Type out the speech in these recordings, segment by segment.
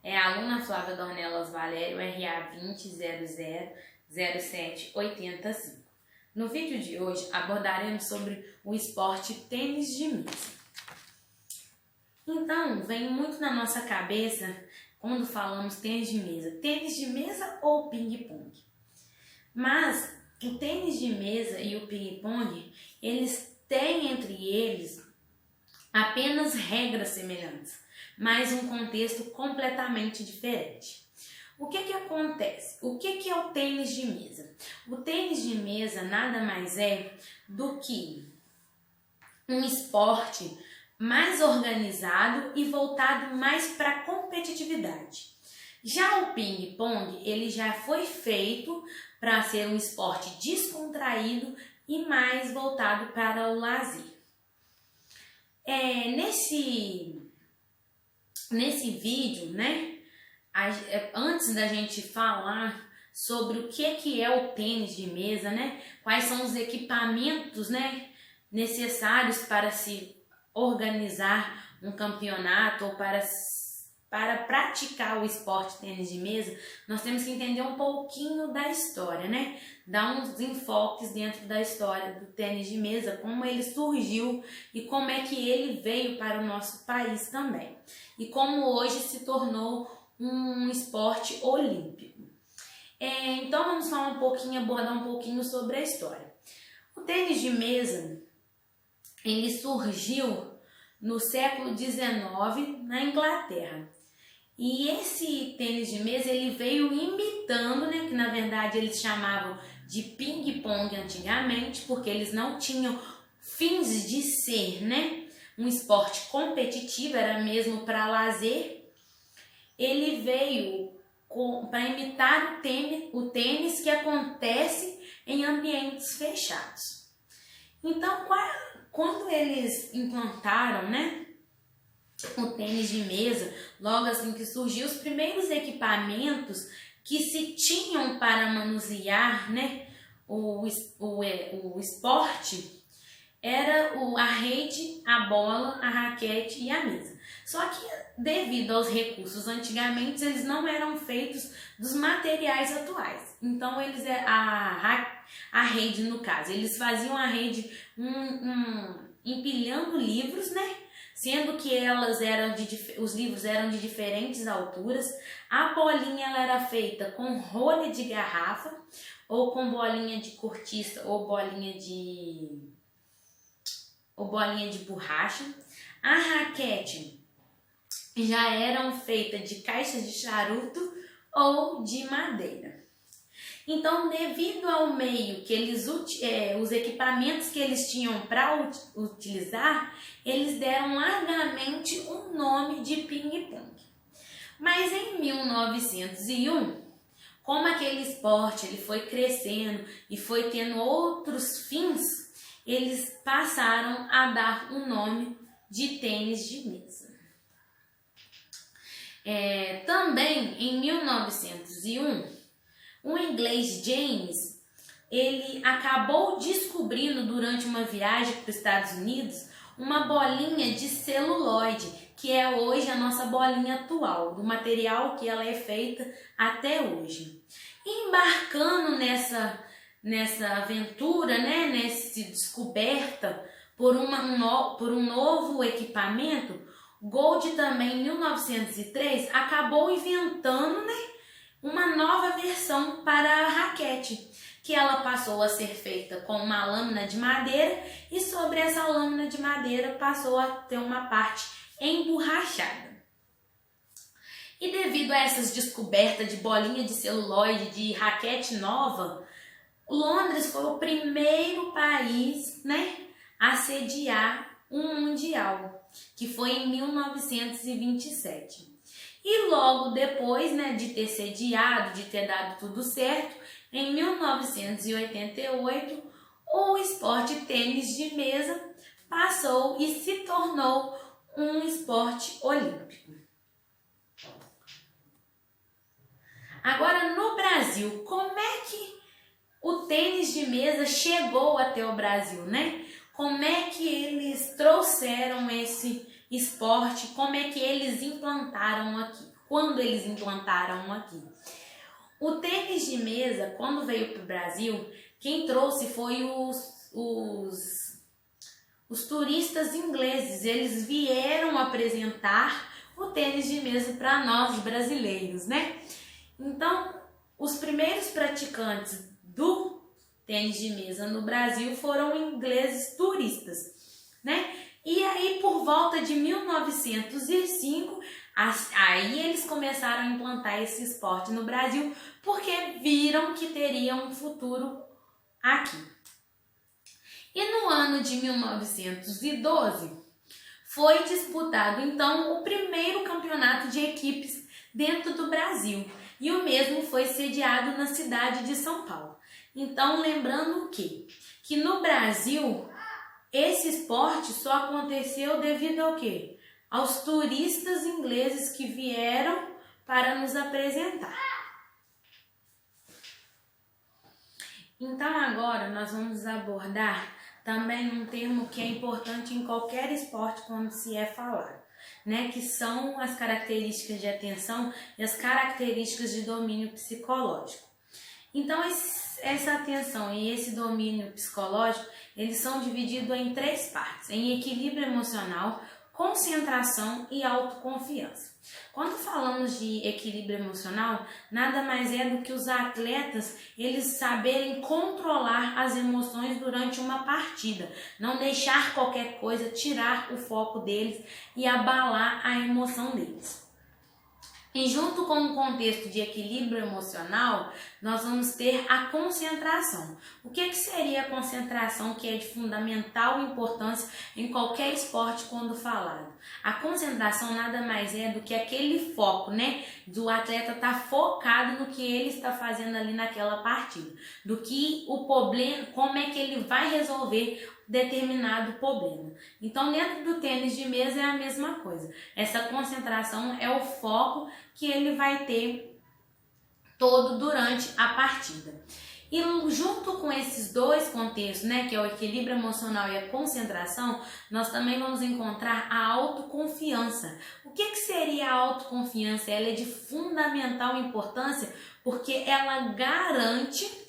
é a aluna Flávia Dornelas Valério, RA 20.00.07.85. No vídeo de hoje abordaremos sobre o esporte tênis de mesa. Então, vem muito na nossa cabeça quando falamos tênis de mesa ou ping-pong. Mas o tênis de mesa e o ping-pong, eles têm entre eles apenas regras semelhantes, mas um contexto completamente diferente. O que acontece? O que é o tênis de mesa? O tênis de mesa nada mais é do que um esporte mais organizado e voltado mais para a competitividade. Já o ping-pong, ele já foi feito para ser um esporte descontraído e mais voltado para o lazer. Nesse vídeo, né, antes da gente falar sobre o que é o tênis de mesa, né, quais são os equipamentos, né, necessários para se organizar um campeonato ou para praticar o esporte tênis de mesa, nós temos que entender um pouquinho da história, né? Dar uns enfoques dentro da história do tênis de mesa, como ele surgiu e como é que ele veio para o nosso país também. E como hoje se tornou um esporte olímpico. Então vamos falar abordar um pouquinho sobre a história. O tênis de mesa, ele surgiu no século XIX na Inglaterra. E esse tênis de mesa, ele veio imitando, né, que na verdade eles chamavam de ping-pong antigamente, porque eles não tinham fins de ser, né, um esporte competitivo, era mesmo para lazer. Ele veio para imitar o tênis que acontece em ambientes fechados. Então, quando eles implantaram, né, o tênis de mesa, logo assim que surgiu, os primeiros equipamentos que se tinham para manusear, né, o esporte era a rede, a bola, a raquete e a mesa. Só que devido aos recursos antigamente, eles não eram feitos dos materiais atuais. Então a rede, no caso, eles faziam a rede empilhando livros, né? Sendo que os livros eram de diferentes alturas. A bolinha ela era feita com rolha de garrafa, ou com bolinha de cortiça, ou bolinha de borracha. A raquete já eram feitas de caixas de charuto ou de madeira. Então, devido ao meio que os equipamentos que eles tinham para utilizar, eles deram largamente um nome de ping-pong. Mas em 1901, como aquele esporte ele foi crescendo e foi tendo outros fins, eles passaram a dar um nome de tênis de mesa. Também em 1901, o inglês James, ele acabou descobrindo durante uma viagem para os Estados Unidos uma bolinha de celuloide, que é hoje a nossa bolinha atual, do material que ela é feita até hoje. Embarcando nessa aventura, né, nessa descoberta por um novo equipamento, Gold também em 1903 acabou inventando, né, uma nova versão para a raquete, que ela passou a ser feita com uma lâmina de madeira e sobre essa lâmina de madeira passou a ter uma parte emborrachada. E devido a essas descobertas de bolinha de celuloide, de raquete nova, Londres foi o primeiro país, né, a sediar um mundial, que foi em 1927. E logo depois, né, de ter sediado, de ter dado tudo certo, em 1988, o esporte tênis de mesa passou e se tornou um esporte olímpico. Agora, no Brasil, como é que o tênis de mesa chegou até o Brasil, né? Como é que eles trouxeram esse esporte, como é que eles implantaram aqui? quando eles implantaram aqui. O tênis de mesa, quando veio para o Brasil, quem trouxe foi os turistas ingleses. Eles vieram apresentar o tênis de mesa para nós brasileiros, né? Então, os primeiros praticantes do tênis de mesa no Brasil foram ingleses turistas, né? E aí, por volta de 1905, aí eles começaram a implantar esse esporte no Brasil, porque viram que teria um futuro aqui. E no ano de 1912, foi disputado então o primeiro campeonato de equipes dentro do Brasil. E o mesmo foi sediado na cidade de São Paulo. Então, lembrando o quê? Que no Brasil, esse esporte só aconteceu devido ao quê? Aos turistas ingleses que vieram para nos apresentar. Então, agora nós vamos abordar também um termo que é importante em qualquer esporte quando se é falado, né? Que são as características de atenção e as características de domínio psicológico. Então, essa atenção e esse domínio psicológico, eles são divididos em 3 partes: em equilíbrio emocional, concentração e autoconfiança. Quando falamos de equilíbrio emocional, nada mais é do que os atletas eles saberem controlar as emoções durante uma partida, não deixar qualquer coisa tirar o foco deles e abalar a emoção deles. E junto com o contexto de equilíbrio emocional, nós vamos ter a concentração. O que seria a concentração, que é de fundamental importância em qualquer esporte quando falado? A concentração nada mais é do que aquele foco, né? Do atleta estar focado no que ele está fazendo ali naquela partida. Do que o problema, como é que ele vai resolver determinado problema. Então, dentro do tênis de mesa é a mesma coisa. Essa concentração é o foco que ele vai ter todo durante a partida. E junto com esses 2 contextos, né, que é o equilíbrio emocional e a concentração, nós também vamos encontrar a autoconfiança. O que seria a autoconfiança? Ela é de fundamental importância porque ela garante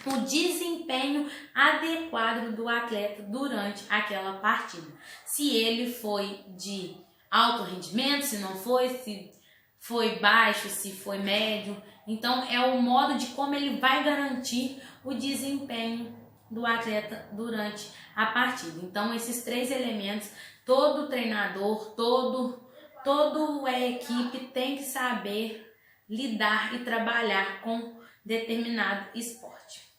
o desempenho adequado do atleta durante aquela partida. Se ele foi de alto rendimento, se não foi, se foi baixo, se foi médio. Então, é o modo de como ele vai garantir o desempenho do atleta durante a partida. Então, esses 3 elementos, todo treinador, toda a equipe tem que saber lidar e trabalhar com determinado esporte.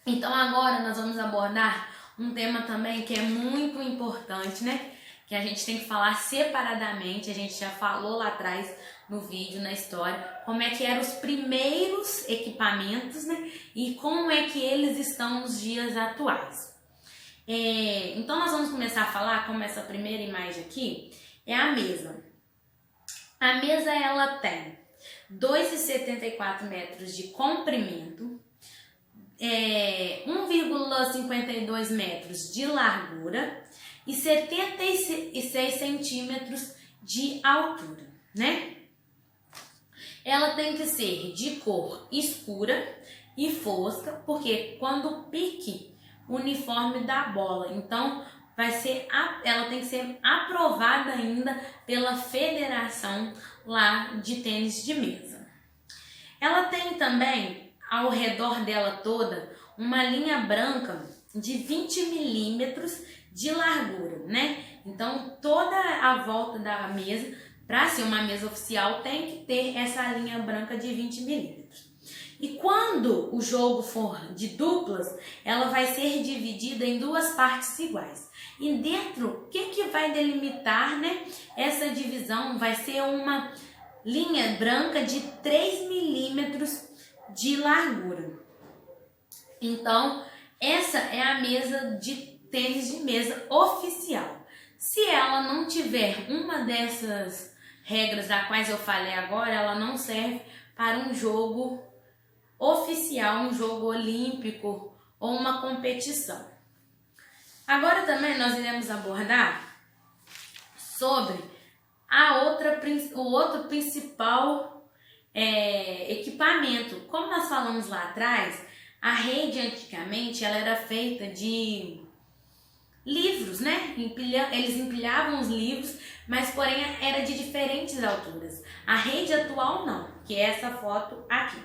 Então, agora nós vamos abordar um tema também que é muito importante, né? Que a gente tem que falar separadamente. A gente já falou lá atrás no vídeo, na história, como é que eram os primeiros equipamentos, né? E como é que eles estão nos dias atuais. Então, nós vamos começar a falar como essa primeira imagem aqui é a mesa. A mesa, ela tem 2,74 metros de comprimento, 1,52 metros de largura e 76 centímetros de altura, né? Ela tem que ser de cor escura e fosca, porque quando pique o uniforme da bola, então ela tem que ser aprovada ainda pela federação lá de tênis de mesa. Ela tem também ao redor dela toda uma linha branca de 20 milímetros de largura, né? Então, toda a volta da mesa, para ser uma mesa oficial, tem que ter essa linha branca de 20 milímetros. E quando o jogo for de duplas, ela vai ser dividida em 2 partes iguais. E dentro, o que vai delimitar, né, essa divisão? Vai ser uma linha branca de 3 milímetros de largura. Então, essa é a mesa de tênis de mesa oficial. Se ela não tiver uma dessas regras das quais eu falei agora, ela não serve para um jogo oficial, um jogo olímpico ou uma competição. Agora também nós iremos abordar sobre o outro principal equipamento. Como nós falamos lá atrás, a rede antigamente ela era feita de livros, né? Eles empilhavam os livros, mas porém era de diferentes alturas. A rede atual não, que é essa foto aqui.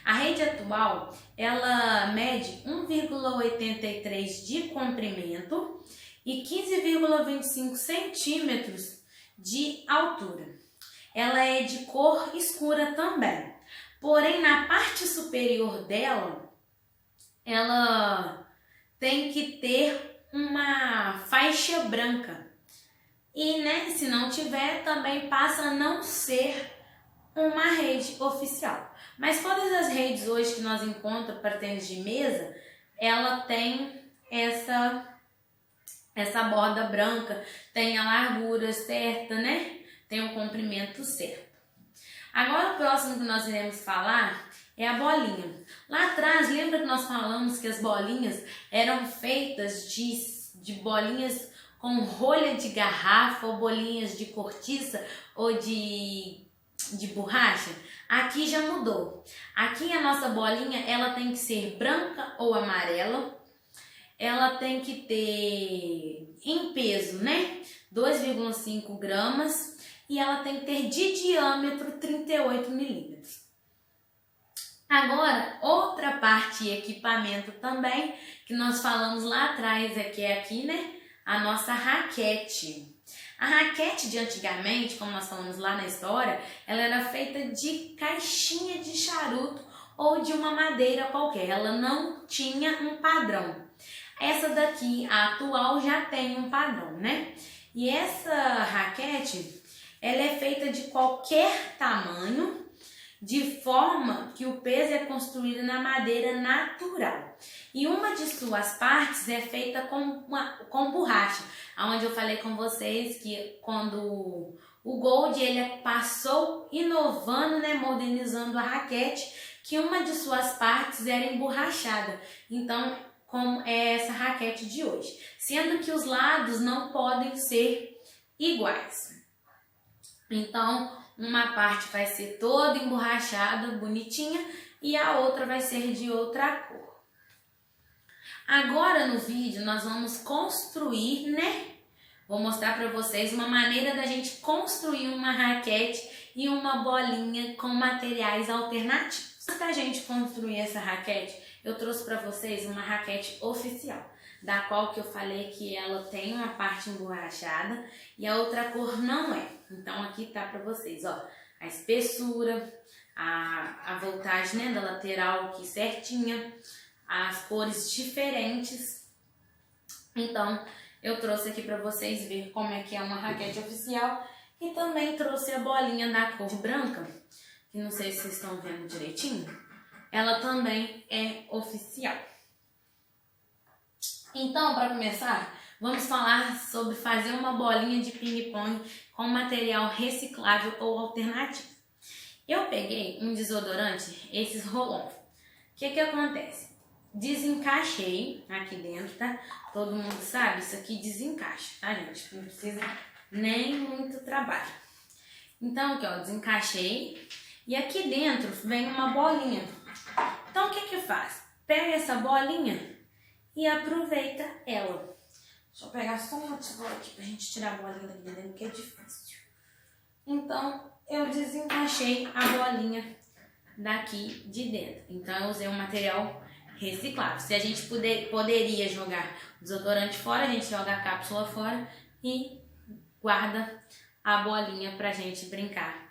A rede atual, ela mede 1,83 de comprimento e 15,25 centímetros de altura. Ela é de cor escura também. Porém, na parte superior dela, ela tem que ter uma faixa branca. E, né, se não tiver, também passa a não ser uma rede oficial. Mas todas as redes hoje que nós encontramos para tênis de mesa, ela tem essa borda branca, tem a largura certa, né? Tem o comprimento certo. Agora o próximo que nós iremos falar é a bolinha. Lá atrás, lembra que nós falamos que as bolinhas eram feitas de bolinhas com rolha de garrafa ou bolinhas de cortiça ou de borracha? Aqui já mudou. Aqui a nossa bolinha, ela tem que ser branca ou amarela. Ela tem que ter em peso, né? 2,5 gramas e ela tem que ter de diâmetro 38 milímetros. Agora, outra parte de equipamento também, que nós falamos lá atrás, que é aqui, né? A nossa raquete. A raquete de antigamente, como nós falamos lá na história, ela era feita de caixinha de charuto ou de uma madeira qualquer. Ela não tinha um padrão. Essa daqui, a atual, já tem um padrão, né? E essa raquete, ela é feita de qualquer tamanho, de forma que o peso é construído na madeira natural. E uma de suas partes é feita com borracha, onde eu falei com vocês que quando o Gold ele passou inovando, né, modernizando a raquete, que uma de suas partes era emborrachada. Então, como é essa raquete de hoje, sendo que os lados não podem ser iguais. Então, uma parte vai ser toda emborrachada, bonitinha, e a outra vai ser de outra cor. Agora no vídeo nós vamos construir, né? Vou mostrar para vocês uma maneira da gente construir uma raquete e uma bolinha com materiais alternativos. Antes da gente construir essa raquete, eu trouxe para vocês uma raquete oficial, da qual que eu falei que ela tem uma parte emborrachada e a outra cor não é. Então aqui tá para vocês, ó, a espessura, a voltagem, né, da lateral aqui certinha, as cores diferentes. Então eu trouxe aqui para vocês ver como é que é uma raquete oficial e também trouxe a bolinha da cor branca, que não sei se vocês estão vendo direitinho. Ela também é oficial. Então, para começar, vamos falar sobre fazer uma bolinha de ping-pong com material reciclável ou alternativo. Eu peguei um desodorante, esses roll-on. O que acontece? Desencaixei aqui dentro, tá? Todo mundo sabe, isso aqui desencaixa, tá, gente? Não precisa nem muito trabalho. Então, aqui, ó, desencaixei. E aqui dentro vem uma bolinha. Então, o que faz? Pega essa bolinha e aproveita ela. Deixa eu pegar só uma tesoura aqui pra gente tirar a bolinha daqui dentro, que é difícil. Então, eu desencaixei a bolinha daqui de dentro. Então, eu usei um material reciclável. Se a gente poderia jogar o desodorante fora, a gente joga a cápsula fora e guarda a bolinha pra gente brincar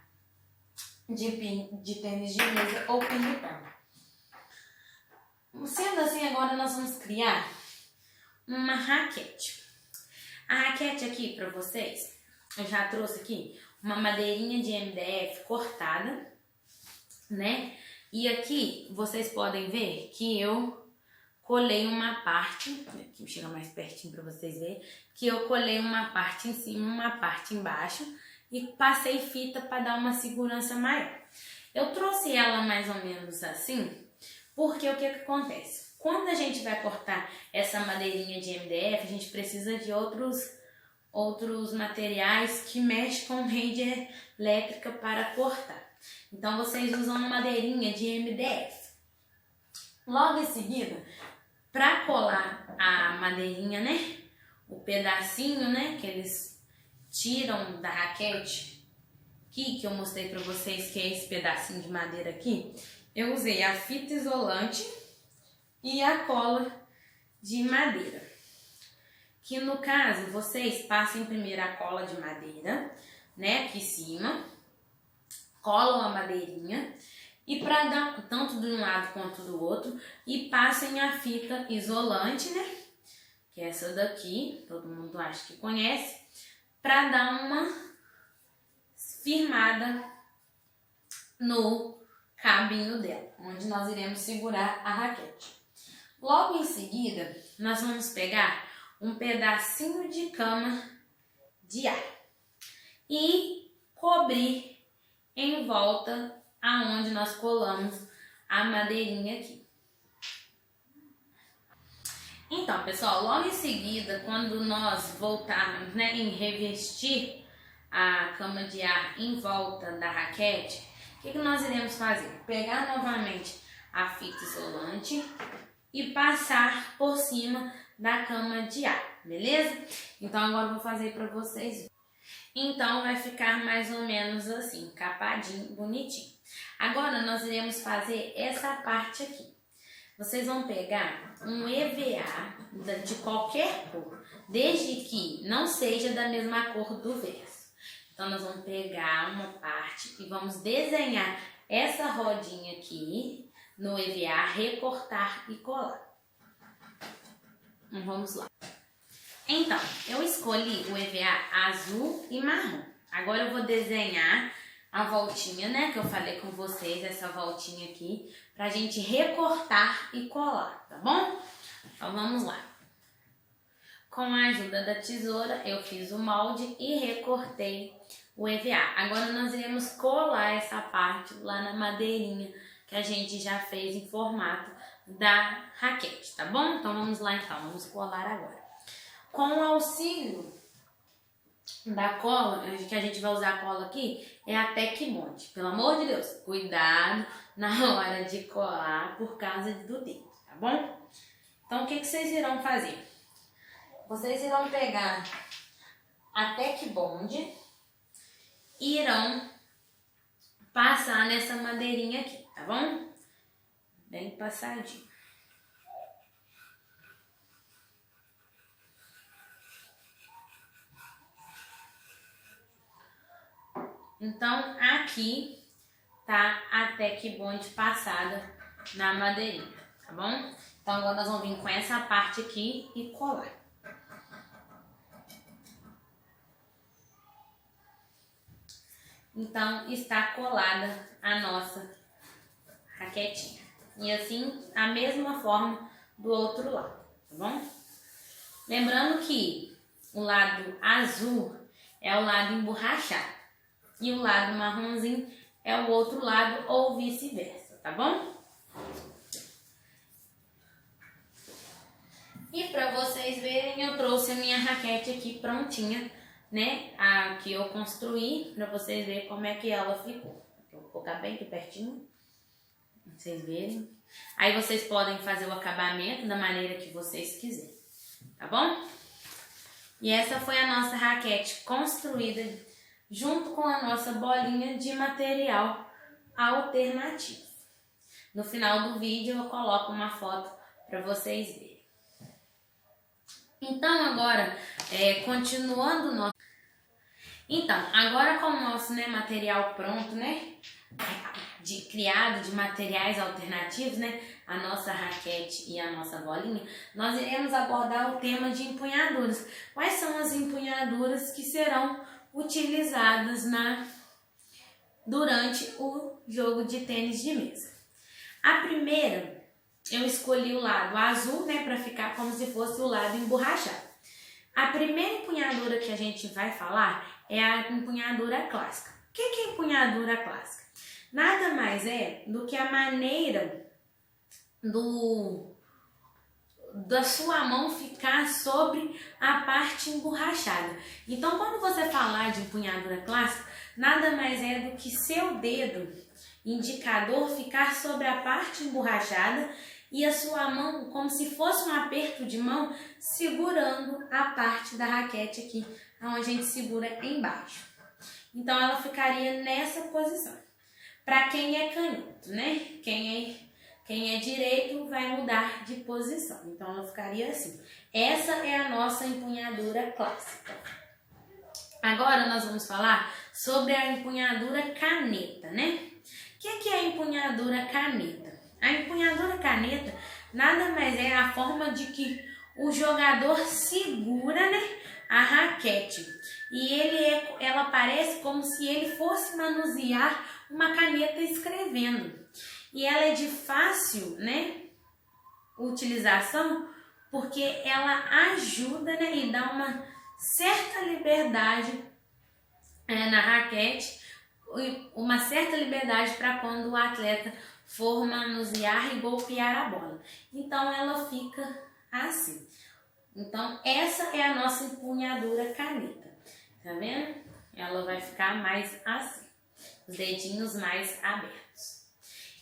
de tênis de mesa ou ping-pong. Sendo assim, agora nós vamos criar uma raquete. A raquete aqui para vocês, eu já trouxe aqui uma madeirinha de MDF cortada, né? E aqui vocês podem ver que eu colei uma parte, aqui chega mais pertinho para vocês verem, que eu colei uma parte em cima, uma parte embaixo e passei fita para dar uma segurança maior. Eu trouxe ela mais ou menos assim, porque o que acontece? Quando a gente vai cortar essa madeirinha de MDF, a gente precisa de outros outros materiais que mexem com rede elétrica para cortar. Então vocês usam uma madeirinha de MDF. Logo em seguida, para colar a madeirinha, né, o pedacinho, né, que eles tiram da raquete, aqui, que eu mostrei para vocês, que é esse pedacinho de madeira aqui, eu usei a fita isolante e a cola de madeira. Que no caso, vocês passem primeiro a cola de madeira, né, aqui em cima, colam a madeirinha, e para dar tanto de um lado quanto do outro, e passem a fita isolante, né, que é essa daqui, todo mundo acha que conhece, para dar uma firmada no cabinho dela, onde nós iremos segurar a raquete. Logo em seguida, nós vamos pegar um pedacinho de cama de ar e cobrir em volta aonde nós colamos a madeirinha aqui. Então, pessoal, logo em seguida, quando nós voltarmos, né, em revestir a cama de ar em volta da raquete, o que nós iremos fazer? Pegar novamente a fita isolante e passar por cima da cama de ar, beleza? Então agora eu vou fazer para vocês. Então vai ficar mais ou menos assim, capadinho, bonitinho. Agora nós iremos fazer essa parte aqui. Vocês vão pegar um EVA de qualquer cor, desde que não seja da mesma cor do verso. Então nós vamos pegar uma parte e vamos desenhar essa rodinha aqui no EVA, recortar e colar. Vamos lá. Então, eu escolhi o EVA azul e marrom. Agora eu vou desenhar a voltinha, né, que eu falei com vocês, essa voltinha aqui, pra gente recortar e colar, tá bom? Então vamos lá. Com a ajuda da tesoura, eu fiz o molde e recortei o EVA. Agora nós iremos colar essa parte lá na madeirinha que a gente já fez em formato da raquete, tá bom? Então vamos lá então, vamos colar agora. Com o auxílio da cola, que a gente vai usar a cola aqui, é a Tecbond. Pelo amor de Deus, cuidado na hora de colar por causa do dedo, tá bom? Então o que vocês irão fazer? Vocês irão pegar a Tecbond e irão passar nessa madeirinha aqui, tá bom? Bem passadinho. Então, aqui tá a Tecbond passada na madeirinha, tá bom? Então, agora nós vamos vir com essa parte aqui e colar. Então, está colada a nossa raquetinha. E assim, a mesma forma do outro lado, tá bom? Lembrando que o lado azul é o lado emborrachado e o lado marronzinho é o outro lado ou vice-versa, tá bom? E para vocês verem, eu trouxe a minha raquete aqui prontinha, né? A que eu construí, para vocês verem como é que ela ficou. Eu vou colocar bem aqui pertinho, pra vocês verem. Aí vocês podem fazer o acabamento da maneira que vocês quiserem, tá bom? E essa foi a nossa raquete construída junto com a nossa bolinha de material alternativo. No final do vídeo eu coloco uma foto para vocês verem. Então agora, continuando o nosso... Então, agora com o nosso material pronto, né? Criado de materiais alternativos, né? A nossa raquete e a nossa bolinha, nós iremos abordar o tema de empunhaduras. Quais são as empunhaduras que serão utilizadas durante o jogo de tênis de mesa? A primeira, eu escolhi o lado azul, né, para ficar como se fosse o lado emborrachado. A primeira empunhadura que a gente vai falar é a empunhadura clássica. O que é empunhadura clássica? Nada mais é do que a maneira da sua mão ficar sobre a parte emborrachada. Então, quando você falar de empunhadura clássica, nada mais é do que seu dedo indicador ficar sobre a parte emborrachada e a sua mão, como se fosse um aperto de mão, segurando a parte da raquete aqui, onde a gente segura embaixo. Então, ela ficaria nessa posição. Para quem é canhoto, né? Quem é direito vai mudar de posição. Então, ela ficaria assim. Essa é a nossa empunhadura clássica. Agora, nós vamos falar sobre a empunhadura caneta, né? O que é a empunhadura caneta? A empunhadura caneta nada mais é a forma de que o jogador segura, né, a raquete. E ela parece como se ele fosse manusear uma caneta escrevendo. E ela é de fácil, né, utilização, porque ela ajuda, né, e dá uma certa liberdade na raquete, uma certa liberdade para quando o atleta for manusear e golpear a bola. Então ela fica assim. Então essa é a nossa empunhadura caneta. Tá vendo? Ela vai ficar mais assim, os dedinhos mais abertos.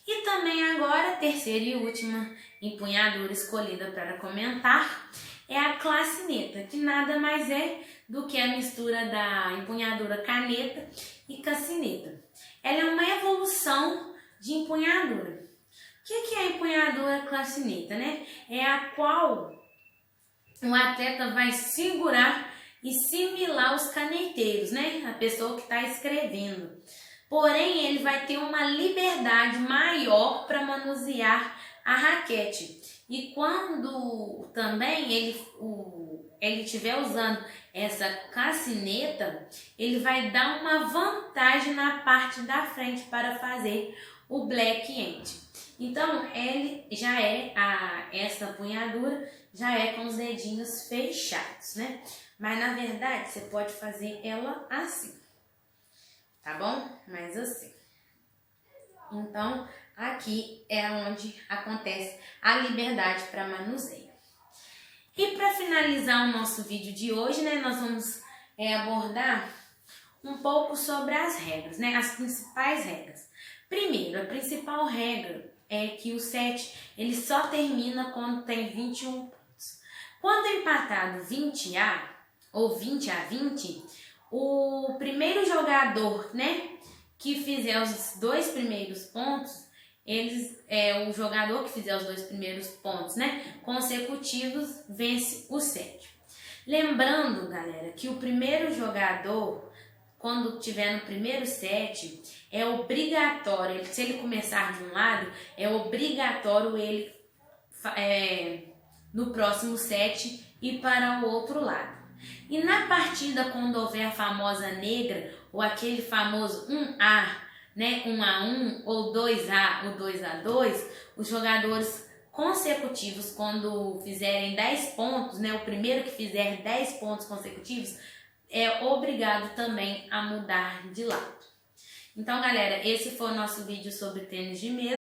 E também agora, terceira e última empunhadura escolhida para comentar é a classineta, que nada mais é do que a mistura da empunhadura caneta e cassineta. Ela é uma evolução de empunhadura. O que é a empunhadura classineta, né? É a qual o atleta vai segurar e similar os caneteiros, né? A pessoa que está escrevendo. Porém, ele vai ter uma liberdade maior para manusear a raquete. E quando também ele estiver usando essa cassineta, ele vai dar uma vantagem na parte da frente para fazer o backhand. Então, ele já essa empunhadura já é com os dedinhos fechados, né? Mas na verdade, você pode fazer ela assim, tá bom? Mas assim. Então, aqui é onde acontece a liberdade para manuseio. E para finalizar o nosso vídeo de hoje, né, nós vamos abordar um pouco sobre as regras, né, as principais regras. Primeiro, a principal regra é que o set ele só termina quando tem 21 pontos. Quando é empatado 20 ou 20-20, o primeiro jogador, né, que fizer os 2 primeiros pontos, o jogador que fizer os 2 primeiros pontos, né, consecutivos, vence o set. Lembrando, galera, que o primeiro jogador, quando tiver no primeiro set, é obrigatório, se ele começar de um lado, é obrigatório ele no próximo set ir para o outro lado. E na partida, quando houver a famosa negra, ou aquele famoso 1A, né, 1-1 ou 2A ou 2-2, os jogadores consecutivos, quando fizerem 10 pontos, né, o primeiro que fizer 10 pontos consecutivos é obrigado também a mudar de lado. Então, galera, esse foi o nosso vídeo sobre tênis de mesa.